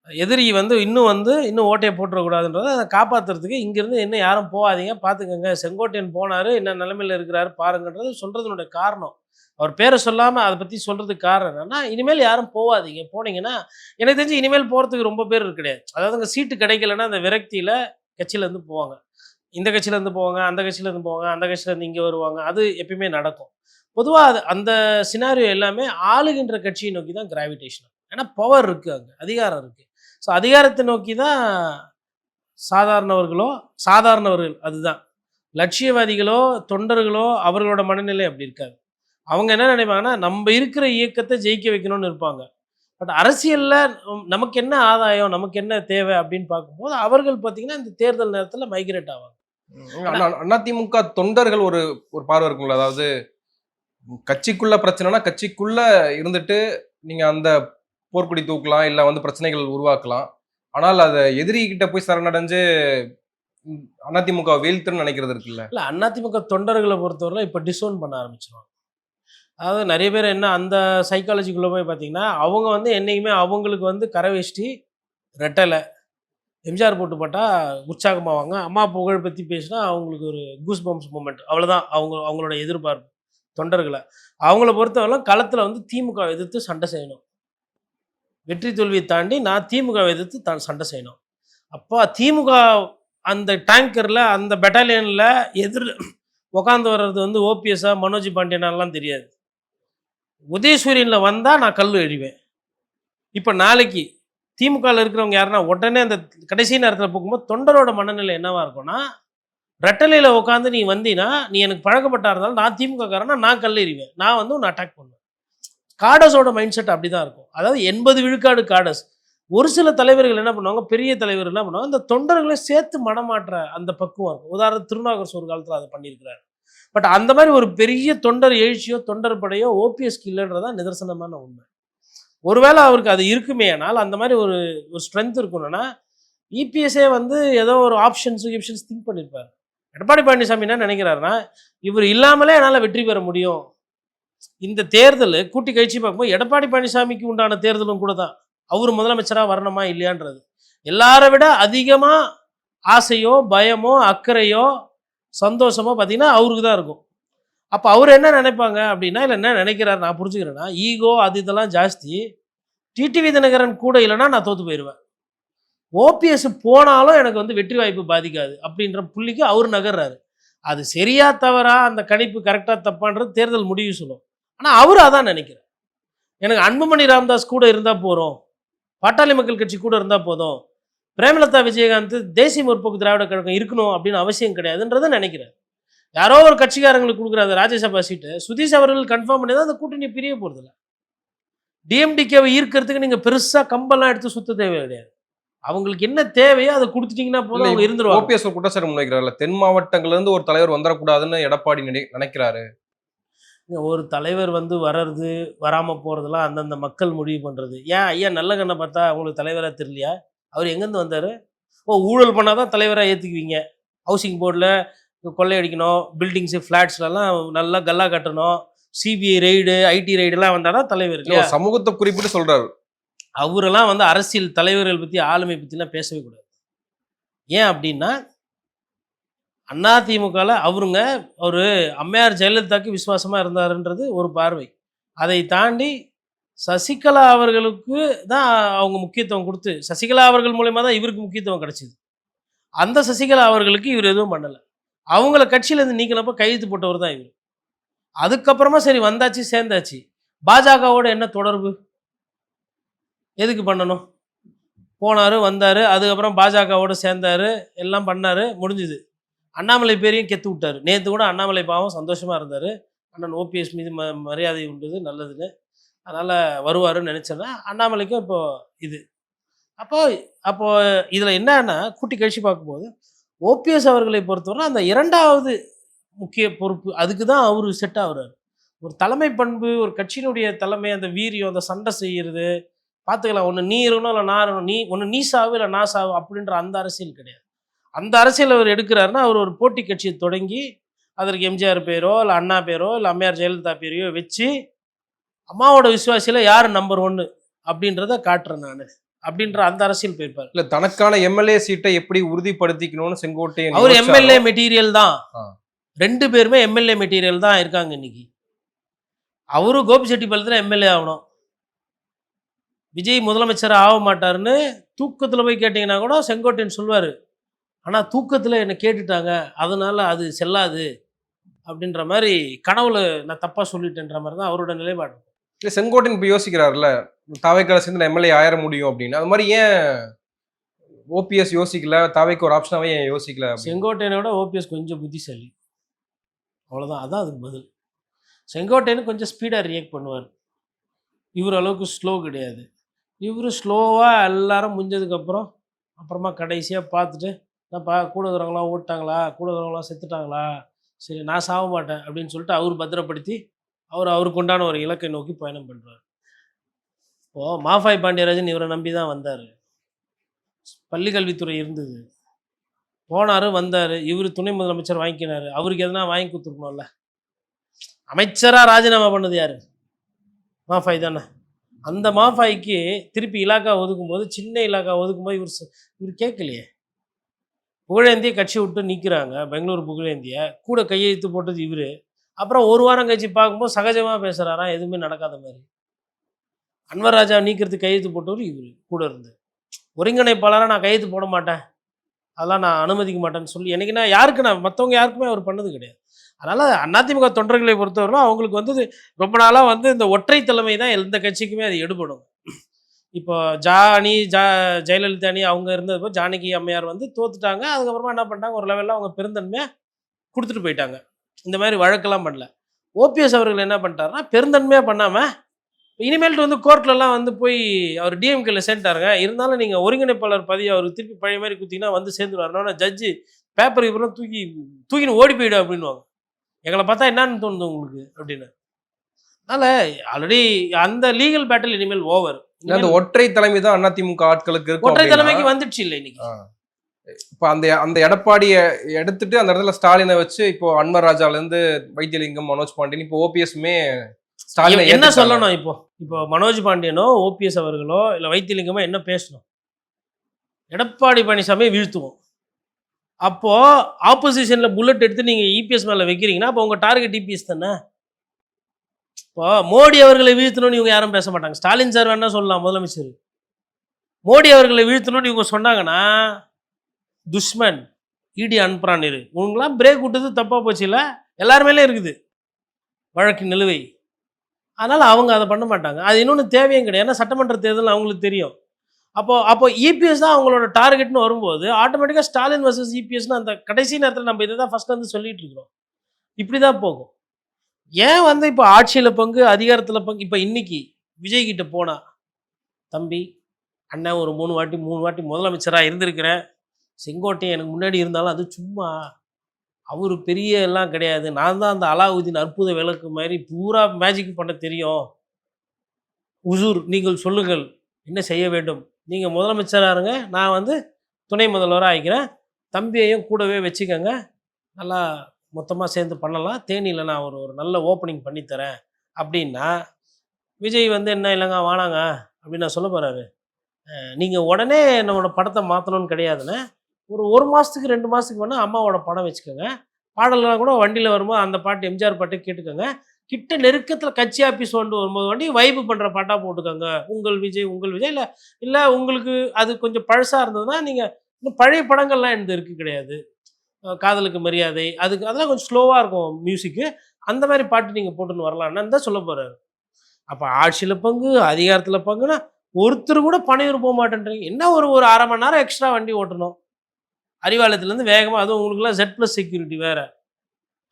எதிரி வந்து இன்னும் ஓட்டையை போட்டுறக்கூடாதுன்றதை அதை காப்பாற்றுறதுக்கு இங்கேருந்து இன்னும் யாரும் போகாதீங்க, பார்த்துக்கோங்க, செங்கோட்டையன் போனார், என்ன நிலைமையில் இருக்கிறாரு பாருங்கன்றது சொல்கிறதுனுடைய காரணம். அவர் பேரை சொல்லாமல் அதை பற்றி சொல்கிறதுக்கு காரணம் என்னன்னா, இனிமேல் யாரும் போகாதீங்க, போனீங்கன்னா எனக்கு தெரிஞ்சு இனிமேல் போகிறதுக்கு ரொம்ப பேர் கிடையாது. அதாவதுங்க சீட்டு கிடைக்கலன்னா அந்த விரக்தியில் கட்சியிலேருந்து போவாங்க, இந்த கட்சியிலேருந்து போவாங்க, அந்த கட்சியிலேருந்து போவாங்க, அந்த கட்சியிலேருந்து இங்கே வருவாங்க. அது எப்பயுமே நடக்கும். பொதுவாக அது அந்த சினாரியோ எல்லாமே ஆளுகின்ற கட்சியை நோக்கி தான் கிராவிடேஷன். ஏன்னா பவர் இருக்குது, அங்கே அதிகாரம் இருக்குது. ஸோ அதிகாரத்தை நோக்கி தான் சாதாரணவர்கள் அதுதான். லட்சியவாதிகளோ தொண்டர்களோ அவர்களோட மனநிலை அப்படி இருக்காது. அவங்க என்ன நினைப்பாங்கன்னா, நம்ம இருக்கிற இயக்கத்தை ஜெயிக்க வைக்கணும்னு இருப்பாங்க. பட் அரசியலில் நமக்கு என்ன ஆதாயம், நமக்கு என்ன தேவை அப்படின்னு பார்க்கும்போது அவர்கள் பார்த்தீங்கன்னா இந்த தேர்தல் நேரத்தில் மைக்ரேட் ஆவாங்க. அதிமுக தொண்டர்கள் ஒரு பார்வை இருக்குங்களா, அதாவது கட்சிக்குள்ள பிரச்சனைனா கட்சிக்குள்ள இருந்துட்டு நீங்க அந்த போர்க்குடி தூக்கலாம், இல்லை வந்து பிரச்சனைகள் உருவாக்கலாம். ஆனால் அதை எதிரிகிட்ட போய் சரணடைஞ்சு அதிமுக வீழ்த்துன்னு நினைக்கிறது இருக்குல்ல. இல்லை, அதிமுக தொண்டர்களை பொறுத்தவரை இப்போ டிசோன் பண்ண ஆரம்பிச்சிருவாங்க. அதாவது நிறைய பேர் என்ன அந்த சைக்காலஜிக்குள்ளே போய் பார்த்தீங்கன்னா, அவங்க வந்து என்றைக்குமே அவங்களுக்கு வந்து கரவேஷ்டி ரெட்டலை எம்ஜிஆர் போட்டு போட்டால் உற்சாகமாவாங்க. அம்மா புகழ் பற்றி பேசினா அவங்களுக்கு ஒரு கூஸ் பம்ப்ஸ் மூமெண்ட், அவ்வளோதான் அவங்களோட எதிர்பார்ப்பு. தொண்டர்களை அவங்கள பொறுத்தவரை களத்தில் வந்து திமுக எதிர்த்து சண்டை செய்யணும், வெற்றி தோல்வியை தாண்டி நான் திமுக எதிர்த்து சண்டை செய்யணும். அப்போ திமுக அந்த டேங்கரில் அந்த பெட்டாலியனில் எதிர் உட்காந்து வர்றது வந்து ஓபிஎஸ்ஸா மனோஜ் பாண்டியனாலாம் தெரியாது. உதயசூரியனில் வந்தால் நான் கல் எறிவேன். இப்போ நாளைக்கு திமுகவில் இருக்கிறவங்க யாருன்னா உடனே அந்த கடைசி நேரத்தில் போகும்போது தொண்டரோட மனநிலை என்னவா இருக்கும்னா, ரெட்டலையில் உட்காந்து நீ வந்தீன்னா நீ எனக்கு பழக்கப்பட்டா இருந்தாலும் நான் திமுக காரனா நான் கல்லெறிவேன், நான் வந்து உன்னை அட்டாக் பண்ணுவேன். காடஸோட மைண்ட் செட் அப்படி தான் இருக்கும். அதாவது 80 விழுக்காடு காடஸ். ஒரு சில தலைவர்கள் என்ன பண்ணுவாங்க, பெரிய தலைவர் என்ன பண்ணுவாங்க, இந்த தொண்டர்களை சேர்த்து மனமாற்ற அந்த பக்குவம் இருக்கும். உதாரணத்துக்கு திருநாவுக்கரசு ஒரு காலத்தில் அதை பண்ணியிருக்கிறார். பட் அந்த மாதிரி ஒரு பெரிய தொண்டர் எழுச்சியோ தொண்டர் படையோ ஓபிஎஸ்க்கு இல்லைன்றதான் நிதர்சனமான உண்மை. ஒருவேளை அவருக்கு அது இருக்குமே ஆனால் அந்த மாதிரி ஒரு ஒரு ஸ்ட்ரென்த் இருக்கணும்னா இபிஎஸ்ஏ வந்து ஏதோ ஒரு ஆப்ஷன்ஸ் திங்க் பண்ணியிருப்பார். எடப்பாடி பழனிசாமி என்ன நினைக்கிறாருன்னா, இவர் இல்லாமலே என்னால் வெற்றி பெற முடியும். இந்த தேர்தல் கூட்டி கழிச்சு பார்க்கும்போது எடப்பாடி பழனிசாமிக்கு உண்டான தேர்தலும் கூட தான். அவர் முதலமைச்சராக வரணுமா இல்லையான்றது எல்லாரை விட அதிகமாக ஆசையோ பயமோ அக்கறையோ சந்தோஷமோ பார்த்தீங்கன்னா அவருக்கு தான் இருக்கும். அப்போ அவர் என்ன நினைப்பாங்க அப்படின்னா, இல்லை என்ன நினைக்கிறார் நான் புரிஞ்சுக்கிறேன்னா, ஈகோ அது இதெல்லாம் ஜாஸ்தி. டிடிவி தினகரன் கூட இல்லைன்னா நான் தோற்று போயிடுவேன். ஓபிஎஸ் போனாலும் எனக்கு வந்து வெற்றி வாய்ப்பு பாதிக்காது அப்படின்ற புள்ளிக்கு அவர் நகர்றாரு. அது சரியா தவறா அந்த கணிப்பு கரெக்டாக தப்பான்றது தேர்தல் முடிவு சொல்லும். ஆனால் அவர் அதான் நினைக்கிறார். எனக்கு அன்புமணி ராமதாஸ் கூட இருந்தால் போகிறோம், பாட்டாளி மக்கள் கட்சி கூட இருந்தால் போதும், பிரேமலதா விஜயகாந்த் தேசிய முற்போக்கு திராவிட கழகம் இருக்கணும் அப்படின்னு அவசியம் கிடையாதுன்றதை நினைக்கிறார். யாரோ ஒரு கட்சிக்காரங்களுக்கு கொடுக்குற அந்த ராஜ்யசபா சீட்டு சுதீஷ் அவர்கள் கன்ஃபார்ம் பண்ணி தான் அந்த கூட்டணி பிரிய போகிறதில்ல. டிஎம்டிகேவை ஈர்க்கிறதுக்கு நீங்கள் பெருசாக கம்பெல்லாம் எடுத்து சுத்த தேவை கிடையாது. அவங்களுக்கு என்ன தேவையோ அதை கொடுத்துட்டீங்கன்னா போதும், அவங்க இருந்துருவாங்க. ஓபிஎஸ் ஒரு குற்றச்சாட்டு முன்வைக்கிறார்ல, தென் மாவட்டங்கள்ல இருந்து ஒரு தலைவர் வந்துடக்கூடாதுன்னு எடப்பாடி நினைக்கிறாரு. ஒரு தலைவர் வந்து வர்றது வராமல் போகிறதுலாம் அந்தந்த மக்கள் முடிவு பண்ணுறது. ஏன் ஐயா நல்ல கண்ணை பார்த்தா அவங்களுக்கு தலைவராக தெரியலையா? அவர் எங்கேருந்து வந்தார்? ஊழல் பண்ணால் தான் தலைவராக ஏற்றுக்குவீங்க. ஹவுசிங் போர்டில் கொள்ளையடிக்கணும், பில்டிங்ஸு ஃப்ளாட்ஸ்லாம் நல்லா கல்லா கட்டணும், சிபிஐ ரெய்டு ஐடி ரெய்டுலாம் வந்தால் தான் தலைவர் இல்லையா? சமூகத்தை குறிப்பிட்டு சொல்கிறாரு. அவரெல்லாம் வந்து அரசியல் தலைவர்கள் பற்றி ஆளுமை பற்றிலாம் பேசவே கூடாது. ஏன் அப்படின்னா, அதிமுகவில் அவருங்க ஒரு அம்மையார் ஜெயலலிதாவுக்கு விசுவாசமாக இருந்தாருன்றது ஒரு பார்வை. அதை தாண்டி சசிகலா அவர்களுக்கு தான் அவங்க முக்கியத்துவம் கொடுத்து, சசிகலா அவர்கள் மூலயமா தான் இவருக்கு முக்கியத்துவம் கிடச்சிது. அந்த சசிகலா அவர்களுக்கு இவர் எதுவும் பண்ணலை. அவங்கள கட்சியிலேருந்து நீக்கினப்போ கையெழுத்து போட்டவர் தான் இவர். அதுக்கப்புறமா சரி வந்தாச்சு சேர்ந்தாச்சு. பாஜகவோட என்ன தொடர்பு? எதுக்கு பண்ணணும்? போனார் வந்தார், அதுக்கப்புறம் பாஜகவோடு சேர்ந்தார், எல்லாம் பண்ணார், முடிஞ்சுது. அண்ணாமலை பேரையும் கெத்து விட்டார். நேற்று கூட அண்ணாமலை பாவம் சந்தோஷமாக இருந்தார். அண்ணன் ஓபிஎஸ் மீது மரியாதை உண்டுது நல்லதுன்னு, அதனால் வருவாருன்னு நினச்சேன்னா அண்ணாமலைக்கும் இப்போது இது. அப்போ இதில் என்னன்னா கூட்டி கழிச்சு பார்க்கும்போது ஓபிஎஸ் அவர்களை பொறுத்தவரை அந்த இரண்டாவது முக்கிய பொறுப்பு அதுக்கு தான் அவர் செட் ஆகுறாரு. ஒரு தலைமை பண்பு, ஒரு கட்சியினுடைய தலைமை, அந்த வீரியம், அந்த சண்டை செய்கிறது பார்த்துக்கலாம். ஒன்று நீ இருக்கணும் இல்லை நான் இருக்கணும், நீ சாவு இல்லை நான் சாவு அப்படின்ற அந்த அரசியல் கிடையாது. அந்த அரசியல் அவர் எடுக்கிறாருன்னா அவர் ஒரு போட்டி கட்சியை தொடங்கி அதற்கு எம்ஜிஆர் பேரோ இல்லை அண்ணா பேரோ இல்லை அம்மையார் ஜெயலலிதா பேரையோ வச்சு அம்மாவோட விசுவாசியில் யார் நம்பர் 1 அப்படின்றத காட்டுறேன் நான் அப்படின்ற அந்த அரசியல் போயிருப்பார். இல்லை, தனக்கான எம்எல்ஏ சீட்டை எப்படி உறுதிப்படுத்திக்கணும்னு செங்கோட்டையன் அவர் எம்எல்ஏ மெட்டீரியல் தான். 2 பேருமே எம்எல்ஏ மெட்டீரியல் தான் இருக்காங்க இன்னைக்கு. அவரும் கோபிச்செட்டிப்பாளையத்தில் எம்எல்ஏ ஆகணும், விஜய் முதலமைச்சர் ஆக மாட்டாருன்னு தூக்கத்தில் போய் கேட்டிங்கன்னா கூட செங்கோட்டையன் சொல்வார். ஆனால் தூக்கத்தில் என்னை கேட்டுட்டாங்க, அதனால் அது செல்லாது அப்படின்ற மாதிரி கனவுல நான் தப்பாக சொல்லிட்டேன்ற மாதிரி தான் அவரோட நிலைப்பாடு. இல்லை, செங்கோட்டையன் இப்போ யோசிக்கிறார்ல, தாவேக்கால சேர்ந்து எம்எல்ஏ ஆயிர முடியும் அப்படின்னு. அது மாதிரி ஏன் ஓபிஎஸ் யோசிக்கல? தாவேக்கு ஒரு ஆப்ஷனாகவே ஏன் யோசிக்கல? செங்கோட்டையனோட ஓபிஎஸ் கொஞ்சம் புத்திசாலி, அவ்வளோதான். அதான் அதுக்கு பதில். செங்கோட்டையனு கொஞ்சம் ஸ்பீடாக ரியாக்ட் பண்ணுவார், இவர் அளவுக்கு ஸ்லோ கிடையாது. இவர் ஸ்லோவாக எல்லாரும் முடிஞ்சதுக்கப்புறம் அப்புறமா கடைசியாக பார்த்துட்டு என்னப்பா கூட இருக்கிறவங்களாம் ஓட்டாங்களா, கூட இருக்கிறவங்களாம் செத்துட்டாங்களா, சரி நான் சாக மாட்டேன் அப்படின்னு சொல்லிட்டு அவர் பத்திரப்படுத்தி அவருக்கு உண்டான ஒரு இலக்கை நோக்கி பயணம் பண்ணுறார். இப்போது மாஃபாய் பாண்டியராஜன் இவரை நம்பி தான் வந்தார். பள்ளிக்கல்வித்துறை இருந்தது, போனார் வந்தார், இவர் துணை முதலமைச்சர் வாங்கிக்கினார். அவருக்கு எதனா வாங்கி கொடுத்துருக்கணும்ல. அமைச்சராக ராஜினாமா பண்ணது யார்? மாஃபாய் தானே. அந்த மாஃபாய்க்கு திருப்பி இலாக்கா ஒதுக்கும்போது, சின்ன இலாக்கா ஒதுக்கும்போது இவர் கேட்கலையே. புகழேந்தியை கட்சி விட்டு நிற்கிறாங்க, பெங்களூர் புகழேந்தியை கூட கையெழுத்து போட்டது இவர். அப்புறம் ஒரு வாரம் கழிச்சு பார்க்கும்போது சகஜமாக பேசுகிறாராம், எதுவுமே நடக்காத மாதிரி. அன்வர் ராஜா நீக்கிறதுக்கு கையெழுத்து போட்டவர் இவர் கூட இருந்து. ஒருங்கிணைப்பாளராக நான் கையெழுத்து போட மாட்டேன், அதெல்லாம் நான் அனுமதிக்க மாட்டேன்னு சொல்லி என்னைக்குன்னா மற்றவங்க யாருக்குமே அவர் பண்ணது கிடையாது. அதனால் அதிமுக தொண்டர்களை பொறுத்தவரைக்கும் அவங்களுக்கு வந்து ரொம்ப நாளாக வந்து இந்த ஒற்றை தலைமை தான் எந்த கட்சிக்குமே அது எடுபடும். இப்போ ஜெயலலிதா அணி அவங்க இருந்தப்போ ஜானகி அம்மையார் வந்து தோத்துட்டாங்க. அதுக்கப்புறமா என்ன பண்ணிட்டாங்க, ஒரு லெவலில் அவங்க பெருந்தன்மையை கொடுத்துட்டு போயிட்டாங்க. இந்த மாதிரி வழக்கெல்லாம் பண்ணல. ஓபிஎஸ் அவர்கள் என்ன பண்ணிட்டாருன்னா, பெருந்தன்மையாக பண்ணாமல் இனிமேல்ட்டு வந்து கோர்ட்லலாம் வந்து போய் அவர் டிஎம்கேல சேர்ந்துட்டாருங்க. இருந்தாலும் நீங்கள் ஒருங்கிணைப்பாளர் பதவி அவருக்கு திருப்பி பழைய மாதிரி குத்திங்கன்னா வந்து சேர்ந்துருவாருன்னா, ஜட்ஜி பேப்பர் கீப்பர்லாம் தூக்கின்னு ஓடி போயிடு அப்படின்னுவாங்க. எங்களை பார்த்தா என்னன்னு தோணுது உங்களுக்கு அப்படின்னு. அதனால் ஆல்ரெடி அந்த லீகல் பேட்டில் இனிமேல் ஓவர். அந்த ஒற்றை தலைமை தான் அதிமுக ஆட்களுக்கு இருக்கும் ஒற்றை அப்படின்னா, தலைமைக்கு வந்துடுச்சு இல்லை இன்னைக்கு. இப்ப அந்த எடப்பாடியை எடுத்துட்டு அந்த இடத்துல ஸ்டாலினை வச்சு இப்போ அன்வர் ராஜால இருந்து வைத்தியலிங்கம், மனோஜ் பாண்டியன், இப்போ ஓபிஎஸ்மே ஸ்டாலினை என்ன ஏத்துட்டாங்க. சொல்லணும் இப்போ மனோஜ் பாண்டியனோ ஓபிஎஸ் அவர்களோ இல்லை வைத்தியலிங்கமோ என்ன பேசணும்? எடப்பாடி பழனிசாமியை வீழ்த்துவோம். அப்போ ஆப்போசிஷன்ல புல்லட் எடுத்து நீங்க இபிஎஸ் மேல வைக்கிறீங்கன்னா அப்போ உங்க டார்கெட் இபிஎஸ் தானே. இப்போ மோடி அவர்களை வீழ்த்தணும்னு இவங்க யாரும் பேச மாட்டாங்க. ஸ்டாலின் சார் வேணா சொல்லலாம் முதலமைச்சர். மோடி அவர்களை வீழ்த்தணும்னு இவங்க சொன்னாங்கன்னா துஷ்மன் இடி அனுப்புறான் இரு. உங்களாம் பிரேக் விட்டது தப்பா போச்சுல, எல்லாருமேலே இருக்குது வழக்கு நிலுவை. அதனால அவங்க அதை பண்ண மாட்டாங்க. அது இன்னொன்று தேவையும் கிடையாது. ஏன்னா சட்டமன்ற தேர்தல் அவங்களுக்கு தெரியும். அப்போ இபிஎஸ் தான் அவங்களோட டார்கெட்னு வரும்போது ஆட்டோமேட்டிக்காக ஸ்டாலின் வர்சஸ் இபிஎஸ்னு அந்த கடைசி நேரத்தில் நம்ம இதை தான் ஃபர்ஸ்ட் வந்து சொல்லிட்டு இருக்கிறோம். இப்படி தான் போகும். ஏன் வந்து இப்போ ஆட்சியில் பங்கு, அதிகாரத்தில் பங்கு, இப்போ இன்னைக்கு விஜய் கிட்ட போனா, தம்பி அண்ணன் ஒரு 3 வாட்டி முதலமைச்சராக இருந்திருக்கிறேன். செங்கோட்டையன் எனக்கு முன்னாடி இருந்தாலும் அது சும்மா அவர் பெரிய எல்லாம் கிடையாது. நான் தான் அந்த அலாவுதீன் அற்புத விளக்கு மாதிரி பூரா மேஜிக் பண்ண தெரியும். உசூர் நீங்கள் சொல்லுங்கள் என்ன செய்ய வேண்டும். நீங்கள் முதலமைச்சராக இருங்க, நான் வந்து துணை முதல்வராக ஆகிக்கிறேன். தம்பியையும் கூடவே வச்சுக்கோங்க, நல்லா மொத்தமாக சேர்ந்து பண்ணலாம். தேனியில் நான் ஒரு நல்ல ஓப்பனிங் பண்ணித்தரேன் அப்படின்னா விஜய் வந்து என்ன இல்லைங்க வானாங்க அப்படின்னு நான் சொல்ல போகிறாரு. நீங்கள் உடனே நம்மளோட படத்தை மாற்றணும்னு கிடையாதுன்னு, ஒரு மாதத்துக்கு 2 மாதத்துக்கு வேணால் அம்மாவோட படம் வச்சுக்கோங்க. பாடலாம் கூட வண்டியில் வரும்போது அந்த பாட்டு எம்ஜிஆர் பாட்டு கேட்டுக்கோங்க. கிட்ட நெருக்கத்தில் கட்சி ஆஃபீஸ் கொண்டு வரும்போது வண்டி வைப்பு பண்ணுற பாட்டாக போட்டுக்கோங்க. உங்கள் விஜய் இல்லை உங்களுக்கு அது கொஞ்சம் பழசாக இருந்ததுன்னா நீங்கள் இன்னும் பழைய படங்கள்லாம் எந்த இருக்குது கிடையாது. காதலுக்கு மரியாதை அதெல்லாம் கொஞ்சம் ஸ்லோவாக இருக்கும் மியூசிக்கு. அந்த மாதிரி பாட்டு நீங்கள் போட்டுன்னு வரலான்னு தான் சொல்ல போகிறாரு. அப்போ ஆட்சியில் பங்கு, அதிகாரத்தில் பங்குன்னா ஒருத்தர் கூட பனையூர் போக மாட்டேன்றீங்க. என்ன ஒரு 1/2 மணி நேரம் எக்ஸ்ட்ரா வண்டி ஓட்டணும் அறிவாலயத்துலேருந்து வேகமாக. அதுவும் உங்களுக்குலாம் Z+ செக்யூரிட்டி வேறு.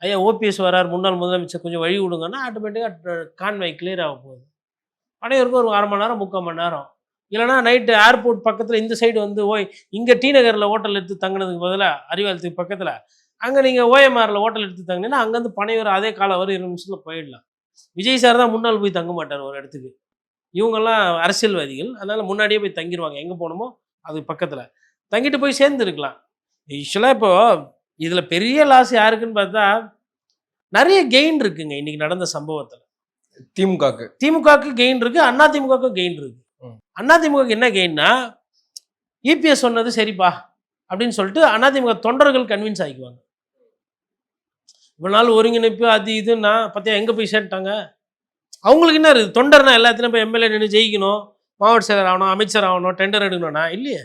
ஐயா ஓபிஎஸ் வரார், முன்னாள் முதலமைச்சர், கொஞ்சம் வழி விடுங்கன்னா ஆட்டோமேட்டிக்காக கான்வாய் கிளியர் ஆக போகுது. பனையூருக்கு ஒரு 1/2 மணி நேரம் 3/4 மணி நேரம். இல்லைனா நைட்டு ஏர்போர்ட் பக்கத்தில் இந்த சைடு வந்து இங்கே டி நகரில் ஹோட்டல் எடுத்து தங்கினதுக்கு பதிலாக அறிவாலயத்துக்கு பக்கத்தில் அங்கே நீங்கள் ஓஎம்ஆரில் ஹோட்டல் எடுத்து தங்கினீங்கன்னா அங்கேருந்து பனையூர் அதே காலம் வரும் 20 நிமிஷத்தில் போயிடலாம். விஜய் சார் தான் முன்னால் போய் தங்க மாட்டார் ஒரு இடத்துக்கு. இவங்கெல்லாம் அரசியல்வாதிகள், அதனால் முன்னாடியே போய் தங்கிடுவாங்க. எங்கே போகணுமோ அது பக்கத்தில் தங்கிட்டு போய் சேர்ந்து இருக்கலாம். யூஸ்வலாக இப்போது இதில் பெரிய லாஸ் யாருக்குன்னு பார்த்தா நிறைய கெயின் இருக்குங்க. இன்றைக்கி நடந்த சம்பவத்தில் திமுகவுக்கு கெயின் இருக்குது, அதிமுகவுக்கு கெயின் இருக்குது. அதிமுகவுக்கு என்ன கெயின்னா, இபிஎஸ் சொன்னது சரிப்பா அப்படின்னு சொல்லிட்டு அதிமுக தொண்டர்கள் கன்வின்ஸ் ஆகிக்குவாங்க. இவ்வளோ நாள் ஒருங்கிணைப்பு அது இதுன்னா பார்த்தியா எங்கே போய் சேர்ந்துட்டாங்க. அவங்களுக்கு என்ன இருக்குது, தொண்டர்னா எல்லாத்துலேயும் போய் எம்எல்ஏ நின்று ஜெயிக்கணும், மாவட்ட செயலர் ஆகணும், அமைச்சர் ஆகணும், டெண்டர் எடுக்கணும்னா இல்லையே.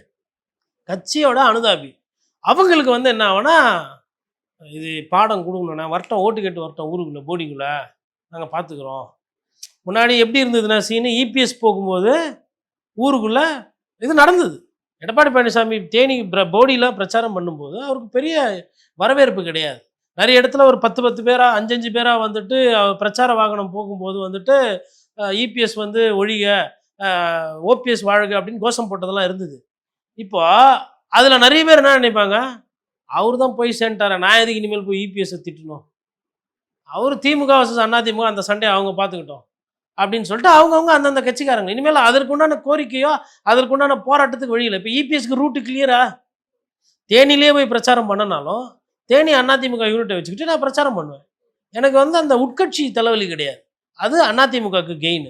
கட்சியோட அனுதாபி. அவங்களுக்கு வந்து என்ன ஆகும்னா, இது பாடம் கொடுக்கணுண்ணா, வரட்டும் ஓட்டு கேட்டு வரட்டும் ஊருக்குள்ளே போடிக்குள்ளே நாங்கள் பார்த்துக்குறோம். முன்னாடி எப்படி இருந்ததுன்னா சீனு, இபிஎஸ் போகும்போது ஊருக்குள்ளே இது நடந்தது. எடப்பாடி பழனிசாமி தேனி போடியில் பிரச்சாரம் பண்ணும்போது அவருக்கு பெரிய வரவேற்பு கிடையாது. நிறைய இடத்துல ஒரு 10 பேரா 5 பேராக வந்துட்டு பிரச்சார வாகனம் போகும்போது வந்துட்டு இபிஎஸ் வந்து ஒழிக, ஓபிஎஸ் வாழ்க அப்படின்னு கோஷம் போட்டதெல்லாம் இருந்தது. இப்போ அதில் நிறைய பேர் என்ன நினைப்பாங்க, அவர் தான் போய் சேர்ந்துட்டார, நான் எதுக்கு இனிமேல் போய் இபிஎஸ்ஸை திட்டணும், அவர் திமுக வர்சஸ் அதிமுக அந்த சண்டே அவங்க பார்த்துக்கிட்டோம் அப்படின்னு சொல்லிட்டு அவங்கவுங்க அந்தந்த கட்சிக்காரங்க இனிமேல் அதற்குண்டான கோரிக்கையோ அதற்குண்டான போராட்டத்துக்கு வழியில். இப்போ இபிஎஸ்க்கு ரூட்டு கிளியரா, தேனிலே போய் பிரச்சாரம் பண்ணனாலும் தேனி அதிமுக யூனிட்டை வச்சுக்கிட்டு நான் பிரச்சாரம் பண்ணுவேன். எனக்கு வந்து அந்த உட்கட்சி தலைவலி கிடையாது. அது அதிமுகவுக்கு கெயின்.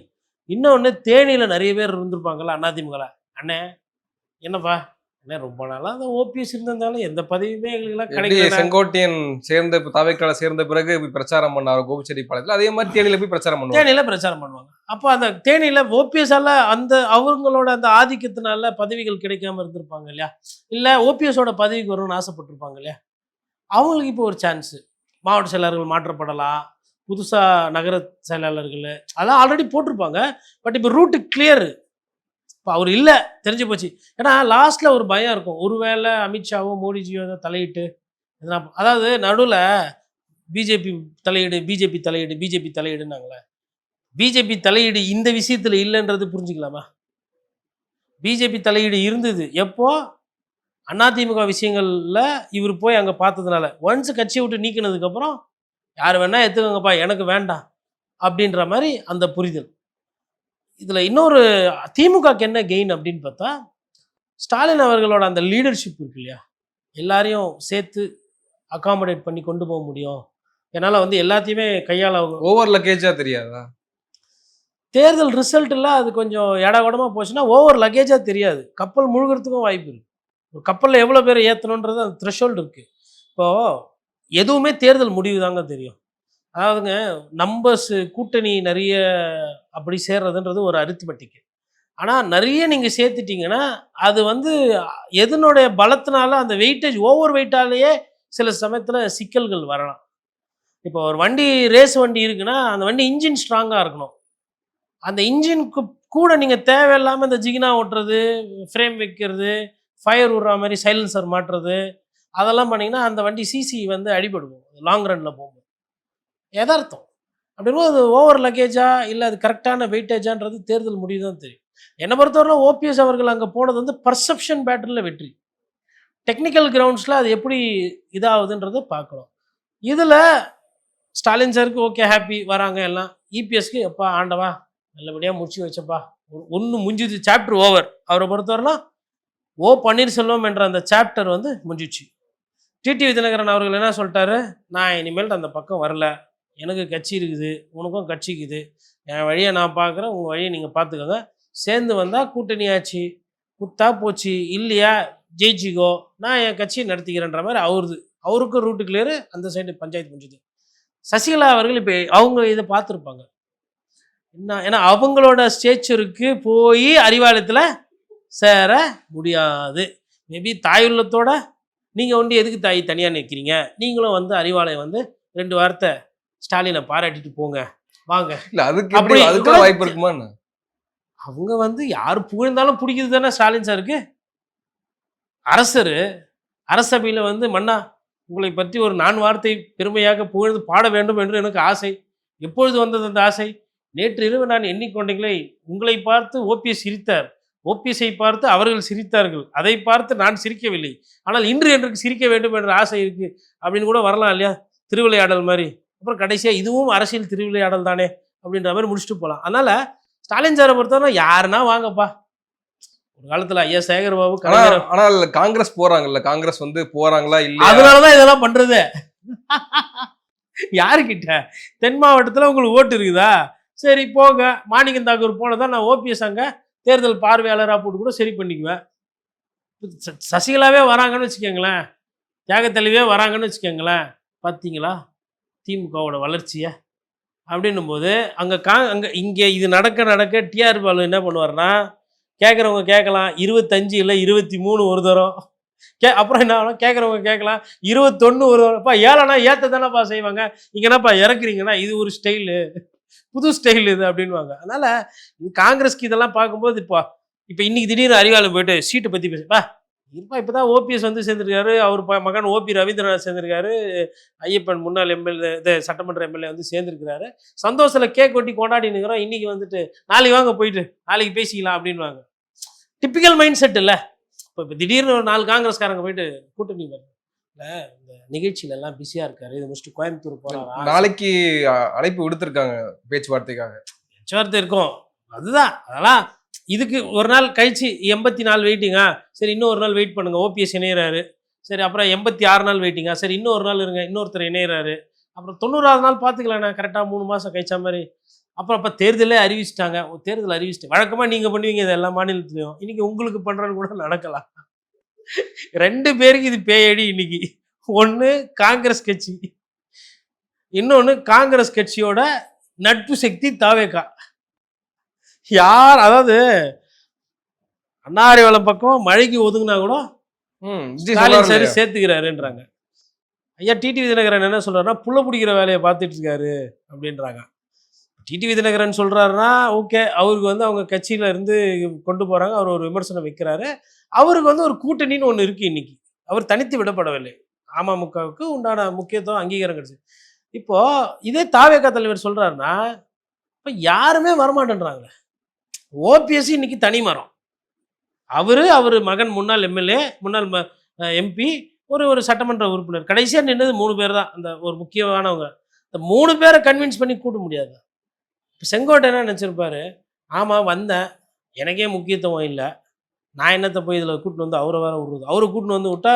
இன்னொன்று, தேனியில் நிறைய பேர் இருந்திருப்பாங்கல்ல அதிமுகவில், அண்ணே என்னப்பா அண்ணே ரொம்ப நாளாக அந்த ஓபிஎஸ் இருந்திருந்தாலும் எந்த பதவியுமே எங்களுக்குலாம் கிடைக்கல. செங்கோட்டையன் சேர்ந்த தாவேக்கால சேர்ந்த பிறகு போய் பிரச்சாரம் பண்ணார் கோபிச்செட்டிப்பாளையத்தில், அதே மாதிரி தேனியில் போய் பிரச்சாரம் பண்ணுவாங்க. தேனியில் பிரச்சாரம் பண்ணுவாங்க. அப்போ அந்த தேனியில் ஓபிஎஸ்ஸால் அந்த அவங்களோட அந்த ஆதிக்கத்தினால பதவிகள் கிடைக்காம இருந்திருப்பாங்க இல்லையா, இல்லை ஓபிஎஸோட பதவிக்கு வரும்னு ஆசைப்பட்டிருப்பாங்க இல்லையா, அவங்களுக்கு இப்போ ஒரு சான்ஸு. மாவட்ட செயலாளர்கள் மாற்றப்படலாம், புதுசாக நகர செயலாளர்கள் அதெல்லாம் ஆல்ரெடி போட்டிருப்பாங்க. பட் இப்போ ரூட்டு கிளியரு. இப்போ அவர் இல்லை, தெரிஞ்சு போச்சு. ஏன்னா லாஸ்ட்ல ஒரு பயம் இருக்கும், ஒருவேளை அமித்ஷாவோ மோடிஜியோ ஏதோ தலையிட்டு எதனா, அதாவது நடுவில் பிஜேபி தலையீடு, பிஜேபி தலையீடு, பிஜேபி தலையீடுன்னாங்களே, பிஜேபி தலையீடு இந்த விஷயத்துல இல்லைன்றது புரிஞ்சுக்கலாமா? பிஜேபி தலையீடு இருந்தது எப்போ? அதிமுக விஷயங்கள்ல இவர் போய் அங்கே பார்த்ததுனால. ஒன்ஸ் கட்சியை விட்டு நீக்கினதுக்கப்புறம் யார் வேணா எடுத்துக்கோங்கப்பா, எனக்கு வேண்டாம் அப்படின்ற மாதிரி அந்த புரிதல். இதில் இன்னொரு திமுகக்கு என்ன கெயின் அப்படின்னு பார்த்தா, ஸ்டாலின் அவர்களோட அந்த லீடர்ஷிப் இருக்கு இல்லையா, எல்லாரையும் சேர்த்து அகாமடேட் பண்ணி கொண்டு போக முடியும், என்னால் வந்து எல்லாத்தையுமே கையாள. ஓவர் லக்கேஜா தெரியாதா? தேர்தல் ரிசல்ட்டில் அது கொஞ்சம் இடகுடமாக போச்சுன்னா ஓவர் லக்கேஜாக தெரியாது, கப்பல் முழுகிறதுக்கும் வாய்ப்பு இருக்குது. ஒரு கப்பலில் எவ்வளோ பேர் ஏற்றணுன்றது அந்த த்ரெஷோல்டு இருக்குது. இப்போது எதுவுமே தேர்தல் முடிவு தாங்க தெரியும். அதாவதுங்க, நம்பர்ஸ் கூட்டணி நிறைய அப்படி சேர்றதுன்றது ஒரு அரித்மெட்டிக்கு. ஆனால் நிறைய நீங்கள் சேர்த்துட்டிங்கன்னா அது வந்து எதனுடைய பலத்தினால அந்த வெயிட்டேஜ் ஓவர் வெயிட்டாலேயே சில சமயத்தில் சிக்கல்கள் வரலாம். இப்போ ஒரு வண்டி ரேஸ் வண்டி இருக்குன்னா அந்த வண்டி இன்ஜின் ஸ்ட்ராங்காக இருக்கணும். அந்த இன்ஜினுக்கு கூட நீங்கள் தேவையில்லாமல் இந்த ஜிகினா ஓட்டுறது, ஃப்ரேம் வைக்கிறது, ஃபயர் விடுற மாதிரி சைலன்சர் மாட்டுறது, அதெல்லாம் பண்ணிங்கன்னா அந்த வண்டி சிசி வந்து அடிபடுவோம் லாங் ரன்னில் போகும்போது. எதார்த்தம். அப்படிங்கும்போது அது ஓவர் லக்கேஜா இல்லை அது கரெக்டான வெயிட்டேஜான்றது தேர்தல் முடிவு தான் தெரியும். என்னை பொறுத்தவரைக்கும் ஓபிஎஸ் அவர்கள் அங்கே போனது வந்து பர்செப்ஷன் பேட்டரியில் வெற்றி. டெக்னிக்கல் கிரவுண்ட்ஸில் அது எப்படி இதாகுதுன்றதை பார்க்கணும். இதில் ஸ்டாலின் சாருக்கு ஓகே, ஹாப்பி வராங்க எல்லாம். இபிஎஸ்க்கு எப்பா ஆண்டவா நல்லபடியாக முடிச்சு வச்சப்பா, ஒன்று முடிஞ்சுது, சாப்டர் ஓவர். அவரை பொறுத்தவரைலாம் ஓ பன்னீர்செல்வம் என்ற அந்த சாப்டர் வந்து முடிஞ்சிச்சு. டிடிவி தினகரன் அவர்கள் என்ன சொல்லிட்டாரு, நான் இனிமேல் அந்த பக்கம் வரல, எனக்கு கட்சி இருக்குது, உனக்கும் கட்சி இருக்குது, என் வழியை நான் பார்க்குறேன், உங்கள் வழியை நீங்கள் பார்த்துக்கோங்க, சேர்ந்து வந்தால் கூட்டணி ஆச்சு, குத்தா போச்சு, இல்லையா ஜெயிச்சிக்கோ, நான் என் கட்சியை நடத்திக்கிறேன்ற மாதிரி அவருக்கும் ரூட்டு கிளியரு, அந்த சைடு பஞ்சாயத்து முடிஞ்சுது. சசிகலா அவர்கள் இப்போ அவங்க இதை பார்த்துருப்பாங்க என்ன, ஏன்னா அவங்களோட ஸ்டேச்சருக்கு போய் அறிவாலயத்தில் சேர முடியாது. மேபி தாயுள்ளத்தோட நீங்கள் வந்து எதுக்கு தாய் தனியாக நிற்கிறீங்க, நீங்களும் வந்து அறிவாலயம் வந்து 2 வாரத்தை ஸ்டாலினை பாராட்டிட்டு போங்க வாங்க. இல்லை அதுக்கு அப்படி அதுக்கு வாய்ப்பு இருக்குமா? அவங்க வந்து யார் புகழ்ந்தாலும் பிடிக்குது தானே ஸ்டாலின் சாருக்கு. அரசபையில் வந்து மன்னா உங்களை பற்றி ஒரு 4 வார்த்தை பெருமையாக புகழ்ந்து பாட வேண்டும் என்று எனக்கு ஆசை. எப்பொழுது வந்தது அந்த ஆசை? நேற்று இரவு நான் எண்ணிக்கொண்டீங்களே, உங்களை பார்த்து ஓபிஎஸ் சிரித்தார், ஓபிஎஸ்ஐ பார்த்து அவர்கள் சிரித்தார்கள், அதை பார்த்து நான் சிரிக்கவில்லை, ஆனால் இன்று எனக்கு சிரிக்க வேண்டும் என்ற ஆசை இருக்குது அப்படின்னு கூட வரலாம் இல்லையா, திருவிளையாடல் மாதிரி. அப்புறம் கடைசியாக இதுவும் அரசியல் திருவிளையாடல் தானே அப்படின்ற மாதிரி முடிச்சுட்டு போகலாம். அதனால் ஸ்டாலின் சாரை பொறுத்தவரை யாருன்னா வாங்கப்பா. ஒரு காலத்தில் ஐயா சேகர் பாபு, ஆனால் காங்கிரஸ் போறாங்கல்ல, காங்கிரஸ் வந்து போறாங்களா இல்லை, அதனாலதான் இதெல்லாம் பண்றது. யாருக்கிட்ட தென் மாவட்டத்தில் உங்களுக்கு ஓட்டு இருக்குதா, சரி போங்க, மாணிக்கம் தாக்கூர் போனதான் நான் ஓபிஎஸ் அங்கே தேர்தல் பார்வையாளராக போட்டு கூட சரி பண்ணிக்குவேன். சசிகலாவே வராங்கன்னு வச்சுக்கோங்களேன், தியாகத்தலைவே வராங்கன்னு வச்சுக்கோங்களேன், பார்த்தீங்களா திமுகவோட வளர்ச்சியை அப்படின்னும் போது அங்கே இங்கே இது நடக்க டிஆர் பாலு என்ன பண்ணுவார்னா, கேட்குறவங்க கேட்கலாம் 25 இல்லை 23 ஒரு தரம் அப்புறம் என்ன ஆகலாம், கேட்குறவங்க கேட்கலாம் 21 ஒரு தரம்ப்பா, ஏழைனா ஏற்ற தானேப்பா செய்வாங்க, இங்கே என்னப்பா இறக்குறீங்கன்னா இது ஒரு ஸ்டைலு, புது ஸ்டைல் இது அப்படின்வாங்க. அதனால் இது காங்கிரஸ்க்கு இதெல்லாம் பார்க்கும்போது இப்போ இன்னைக்கு திடீர்னு அறிவாலயம் போயிட்டு சீட்டை பற்றி பேசுப்பா இப்போ தான் ஓபிஎஸ் வந்து சேர்ந்துருக்காரு, அவர் மகன் ஓபி ரவீந்திரநாத் சேர்ந்துருக்காரு, ஐயப்பன் முன்னாள் எம்எல்ஏ சட்டமன்ற எம்எல்ஏ வந்து சேர்ந்துருக்கிறாரு, சந்தோஷத்தில் கேக் கொட்டி கொண்டாடினுக்கிறோம். இன்றைக்கி வந்துட்டு நாளைக்கு வாங்க போயிட்டு நாளைக்கு பேசிக்கலாம் அப்படின்வாங்க. டிப்பிக்கல் மைண்ட் செட் இல்லை. இப்போ திடீர்னு ஒரு 4 காங்கிரஸ்காரங்க போயிட்டு கூட்டணி வருது இல்லை, இந்த நிகழ்ச்சியில எல்லாம் பிஸியாக இருக்காரு, இது முடிச்சுட்டு கோயம்புத்தூர் போகிறாரா, நாளைக்கு அழைப்பு விடுத்திருக்காங்க பேச்சுவார்த்தைக்காக. பேச்சுவார்த்தை இருக்கும், அதுதான் அதெல்லாம். இதுக்கு ஒரு நாள் கழிச்சு 84 வெயிட்டிங்கா, சரி இன்னும் ஒரு நாள் வெயிட் பண்ணுங்க, ஓபிஎஸ் இணையிறாரு, சரி அப்புறம் 86 நாள் வெயிட்டிங்கா, சரி இன்னும் ஒரு நாள் இருங்க, இன்னொருத்தர் இணையிறாரு, அப்புறம் 90வது நாள் பார்த்துக்கலாண்ணா, கரெக்டாக 3 மாதம் கழிச்சா மாதிரி. அப்புறம் இப்போ தேர்தலே அறிவிச்சிட்டாங்க, தேர்தல் அறிவிச்சிட்டு வழக்கமாக நீங்கள் பண்ணுவீங்க இது எல்லா மாநிலத்துலையும், இன்றைக்கி உங்களுக்கு பண்ணுறது கூட நடக்கலாம். 2 பேருக்கு இது பேயடி இன்னைக்கு. ஒன்று காங்கிரஸ் கட்சி, இன்னொன்று காங்கிரஸ் கட்சியோட நட்பு சக்தி தாவேகா. யார் அதாவது அண்ணாரிவளம் பக்கம் மழைக்கு ஒதுங்கினா கூட ஸ்டாலின் சார் சேர்த்துக்கிறாருன்றாங்க. ஐயா டிடிவி தினகரன் என்ன சொல்றாருன்னா, புள்ள பிடிக்கிற வேலையை பார்த்துட்டு இருக்காரு அப்படின்றாங்க. டிடிவி தினகரன் சொல்கிறாருன்னா ஓகே, அவருக்கு வந்து அவங்க கட்சியில் இருந்து கொண்டு போகிறாங்க, அவர் ஒரு விமர்சனம் வைக்கிறாரு. அவருக்கு வந்து ஒரு கூட்டணின்னு ஒன்று இருக்குது இன்னைக்கு. அவர் தனித்து விடப்படவில்லை. அமமுகவுக்கு உண்டான முக்கியத்துவம் அங்கீகாரம் கிடைச்சது. இப்போ இதே தாவேகா தலைவர் சொல்கிறாருன்னா இப்போ யாருமே வரமாட்டேன்றாங்க. ஓபிஎஸ் இன்னைக்கு தனி மரம். அவர் மகன் முன்னாள் எம்எல்ஏ, முன்னாள் எம்பி, ஒரு சட்டமன்ற உறுப்பினர். கடைசியாக நின்னது 3 பேர் தான், அந்த ஒரு முக்கியமானவங்க. இந்த 3 பேரை கன்வின்ஸ் பண்ணி கூட்ட முடியாது. இப்போ செங்கோட்டை என்ன நினச்சிருப்பாரு, ஆமாம் வந்தேன், எனக்கே முக்கியத்துவம் இல்லை, நான் என்னத்தை போய் இதில் கூட்டின்னு வந்து அவரை வேற விடுறது, அவரை கூட்டின்னு வந்து விட்டா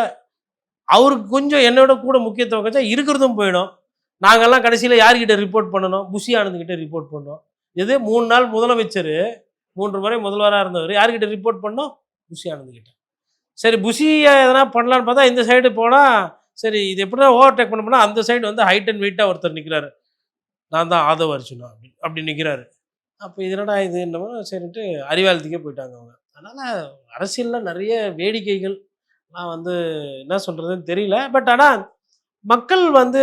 அவருக்கு கொஞ்சம் என்னோட கூட முக்கியத்துவம் கிடைச்சா இருக்கிறதும் போயிடும். நாங்கள்லாம் கடைசியில் யார்கிட்ட ரிப்போர்ட் பண்ணணும், புஷி ஆனந்த்கிட்ட ரிப்போர்ட் பண்ணோம். இது 3 நாள் முதலமைச்சர், 3 முறை முதல்வராக இருந்தவர், யார்கிட்ட ரிப்போர்ட் பண்ணோம், புஷி ஆனந்த்கிட்ட. சரி புஷியை எதனா பண்ணலான்னு பார்த்தா இந்த சைடு போனால் சரி இது எப்படின்னா ஓவர்டேக் பண்ண போனால் அந்த சைடு வந்து ஹைட் அண்ட் வெயிட்டாக ஒருத்தர் நிற்கிறாரு, நான் தான் ஆதவ அர்ஜுனா அப்படி நிற்கிறாரு. அப்போ இதனடா இது என்னமோ சரின்ட்டு அறிவாலயத்துக்கே போயிட்டாங்க அவங்க. அதனால் அரசியலில் நிறைய வேடிக்கைகள், நான் வந்து என்ன சொல்கிறதுன்னு தெரியல. பட் ஆனால் மக்கள் வந்து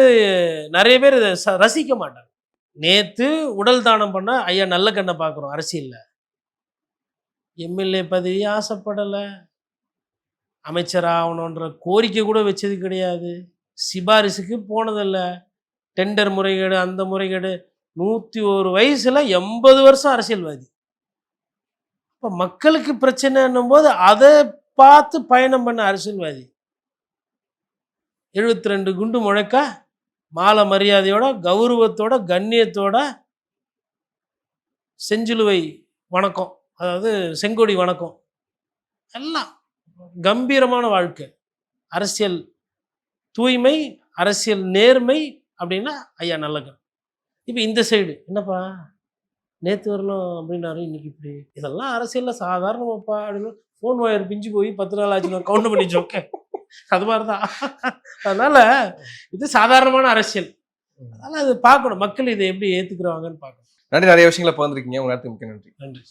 நிறைய பேர் இதை ரசிக்க மாட்டாங்க. நேற்று உடல் தானம் பண்ண ஐயா நல்லக்கண்ணை பார்க்குறோம். அரசியலில் எம்எல்ஏ பதவி ஆசைப்படலை, அமைச்சர் ஆகணுன்ற கோரிக்கை கூட வச்சது கிடையாது, சிபாரிசுக்கு போனதில்லை, டெண்டர் முறைகேடு அந்த முறைகேடு. 101 வயசில் 80 வருஷம் அரசியல்வாதி. இப்போ மக்களுக்கு பிரச்சனைன்னும் போது அதை பார்த்து பயணம் பண்ண அரசியல்வாதி. 72 குண்டு முழக்க மாலை மரியாதையோட, கௌரவத்தோட, கண்ணியத்தோட, செஞ்சிலுவை வணக்கம், அதாவது செங்கோடி வணக்கம், எல்லாம் கம்பீரமான வாழ்க்கை. அரசியல் தூய்மை, அரசியல் நேர்மை அப்படின்னா ஐயா நல்லக்கண். இப்போ இந்த சைடு என்னப்பா நேற்று வரணும் அப்படின்னாரு, இன்னைக்கு இப்படி, இதெல்லாம் அரசியலில் சாதாரணமாப்பா அப்படின்னு ஃபோன் ஒயர் பிஞ்சு போய் 10 நாள் ஆச்சு நான் கவுண்ட் பண்ணிச்சு. ஓகே, அது மாதிரி தான். அதனால் இது சாதாரணமான அரசியல். அதனால் அது பார்க்கணும், மக்கள் இதை எப்படி ஏற்றுக்குறாங்கன்னு பார்க்கணும். நன்றி, நிறைய விஷயங்களை பகிர்ந்துருக்கீங்க. உங்க நேரத்துக்கு மிக்க நன்றி. நன்றி.